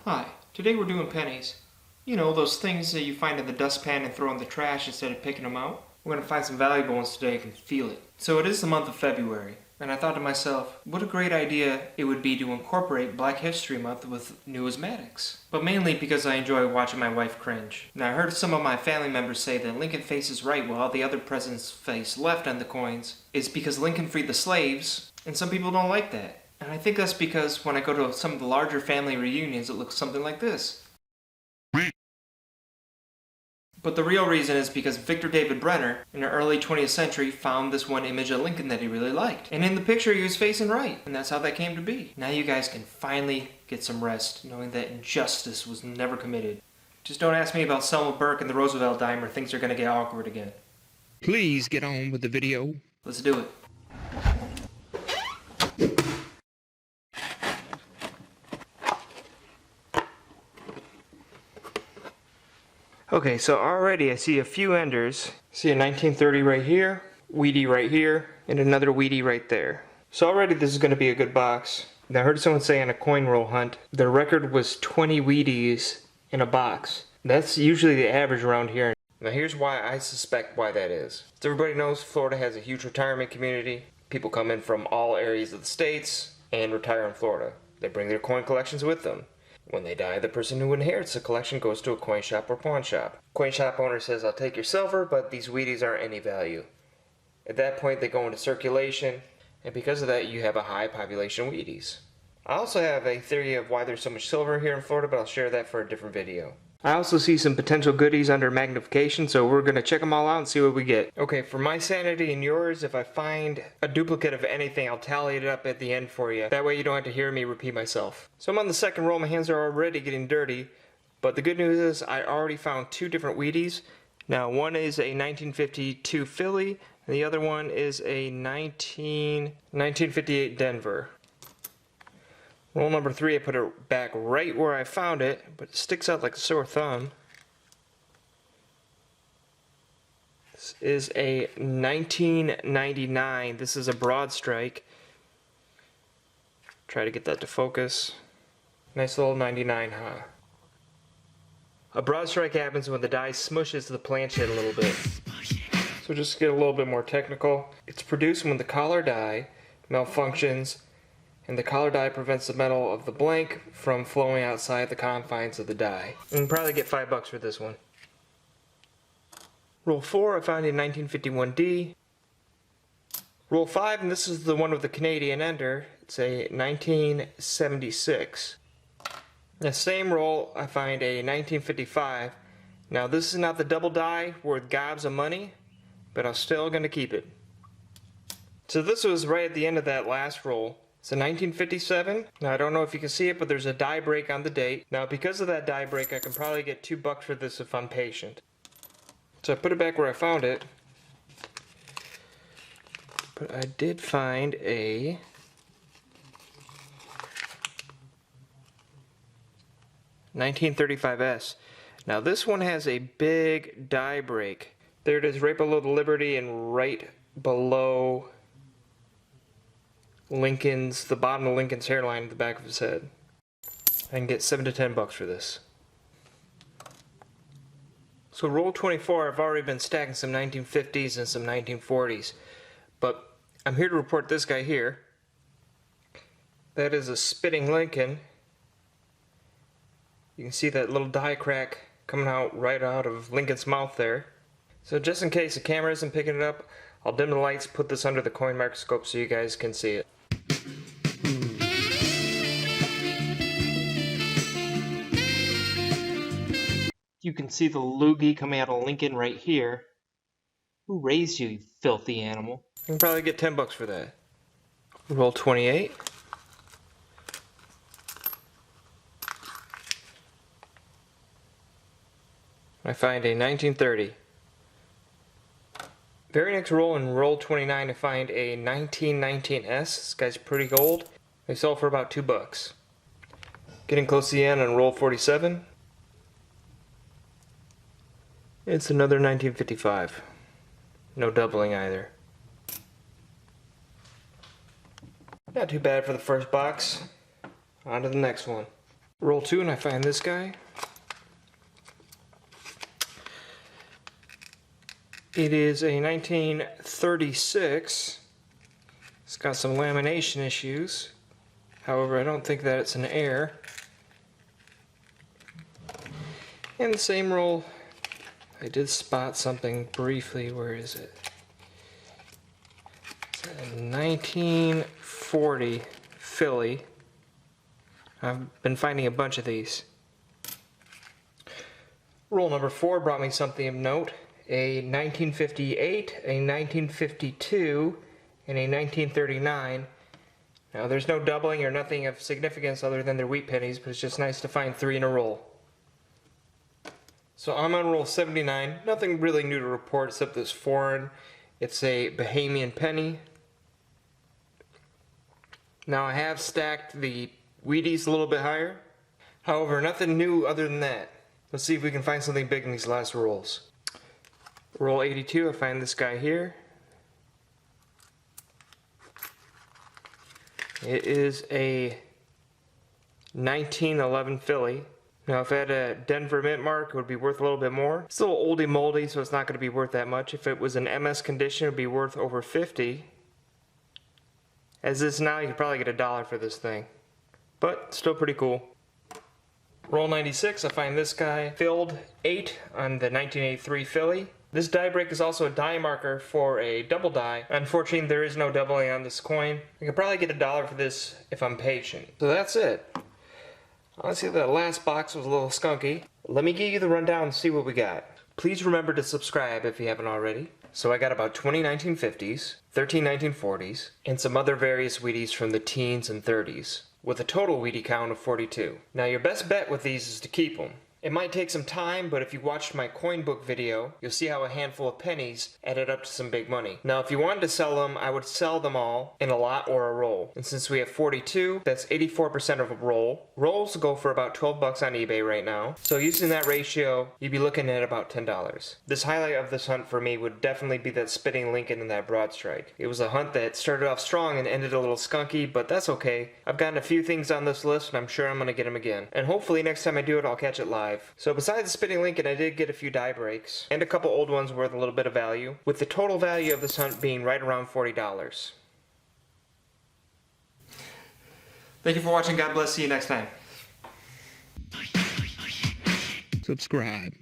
Hi, today we're doing pennies. You know, those things that you find in the dustpan and throw in the trash instead of picking them out. We're going to find some valuable ones today and can feel it. So it is the month of February, and I thought to myself, what a great idea it would be to incorporate Black History Month with numismatics. But mainly because I enjoy watching my wife cringe. Now I heard some of my family members say that Lincoln faces right while the other presidents face left on the coins is because Lincoln freed the slaves, and some people don't like that. And I think that's because when I go to some of the larger family reunions, it looks something like this. But the real reason is because Victor David Brenner, in the early 20th century, found this one image of Lincoln that he really liked. And in the picture, he was facing right, and that's how that came to be. Now you guys can finally get some rest, knowing that injustice was never committed. Just don't ask me about Selma Burke and the Roosevelt dime, or things are going to get awkward again. Please get on with the video. Let's do it. Okay, so already I see a few enders. See a 1930 right here, Wheatie right here, and another Wheatie right there. So already this is going to be a good box. Now I heard someone say on a coin roll hunt, the record was 20 Wheaties in a box. That's usually the average around here. Now here's why I suspect why that is. As everybody knows, Florida has a huge retirement community. People come in from all areas of the states and retire in Florida. They bring their coin collections with them. When they die, the person who inherits the collection goes to a coin shop or pawn shop. Coin shop owner says, I'll take your silver, but these Wheaties aren't any value. At that point, they go into circulation, and because of that, you have a high population of Wheaties. I also have a theory of why there's so much silver here in Florida, but I'll share that for a different video. I also see some potential goodies under magnification, so we're going to check them all out and see what we get. Okay, for my sanity and yours, if I find a duplicate of anything, I'll tally it up at the end for you. That way you don't have to hear me repeat myself. So I'm on the second roll, my hands are already getting dirty, but the good news is I already found two different Wheaties. Now one is a 1952 Philly, and the other one is a 1958 Denver. Roll number 3, I put it back right where I found it, but it sticks out like a sore thumb. This is a 1999. This is a broad strike. Try to get that to focus. Nice little 99, huh? A broad strike happens when the die smushes the planchette a little bit. So just to get a little bit more technical, it's produced when the collar die malfunctions and the collar die prevents the metal of the blank from flowing outside the confines of the die. You can probably get $5 for this one. Roll 4, I found a 1951D. Roll 5, and this is the one with the Canadian ender. It's a 1976. The same roll, I find a 1955. Now this is not the double die worth gobs of money, but I'm still going to keep it. So this was right at the end of that last roll. It's a 1957. Now I don't know if you can see it, but there's a die break on the date. Now because of that die break, I can probably get $2 for this if I'm patient. So I put it back where I found it. But I did find a $1935S. Now this one has a big die break. There it is right below the Liberty and right below the bottom of Lincoln's hairline at the back of his head. I can get $7 to $10 for this. So roll 24, I've already been stacking some 1950s and some 1940s, but I'm here to report this guy here. That is a spitting Lincoln. You can see that little die crack coming out right out of Lincoln's mouth there. So just in case the camera isn't picking it up, I'll dim the lights, put this under the coin microscope so you guys can see it. You can see the loogie coming out of Lincoln right here. Who raised you, you filthy animal? I can probably get $10 for that. Roll 28. I find a 1930. Very next roll, in roll 29, I find a 1919S. This guy's pretty old. They sold for about $2. Getting close to the end on roll 47. It's another 1955. No doubling either. Not too bad for the first box. On to the next one. Roll 2 and I find this guy. It is a 1936. It's got some lamination issues. However, I don't think that it's an error. And the same roll, I did spot something briefly. Where is it? It's a 1940 Philly. I've been finding a bunch of these. Roll number 4 brought me something of note. A 1958, a 1952, and a 1939. Now there's no doubling or nothing of significance other than their wheat pennies, but it's just nice to find 3 in a roll. So I'm on roll 79. Nothing really new to report except this foreign. It's a Bahamian penny. Now I have stacked the Wheaties a little bit higher. However, nothing new other than that. Let's see if we can find something big in these last rolls. Roll 82, I find this guy here. It is a 1911 Philly. Now if it had a Denver mint mark, it would be worth a little bit more. It's a little oldie moldy, so it's not going to be worth that much. If it was in MS condition, it would be worth over 50. As is now, you could probably get $1 for this thing. But still pretty cool. Roll 96, I find this guy filled 8 on the 1983 Philly. This die break is also a die marker for a double die. Unfortunately, there is no doubling on this coin. I could probably get $1 for this if I'm patient. So that's it. Honestly, that last box was a little skunky. Let me give you the rundown and see what we got. Please remember to subscribe if you haven't already. So I got about 20 1950s, 13 1940s, and some other various Wheaties from the teens and 30s, with a total Wheatie count of 42. Now your best bet with these is to keep them. It might take some time, but if you watched my coin book video, you'll see how a handful of pennies added up to some big money. Now if you wanted to sell them, I would sell them all in a lot or a roll. And since we have 42, that's 84% of a roll. Rolls go for about 12 bucks on eBay right now. So using that ratio, you'd be looking at about $10. This highlight of this hunt for me would definitely be that spitting Lincoln and that broad strike. It was a hunt that started off strong and ended a little skunky, but that's okay. I've gotten a few things on this list and I'm sure I'm going to get them again. And hopefully next time I do it, I'll catch it live. So besides the spitting Lincoln, I did get a few die breaks and a couple old ones worth a little bit of value, with the total value of this hunt being right around $40. Thank you for watching. God bless. See you next time. Subscribe.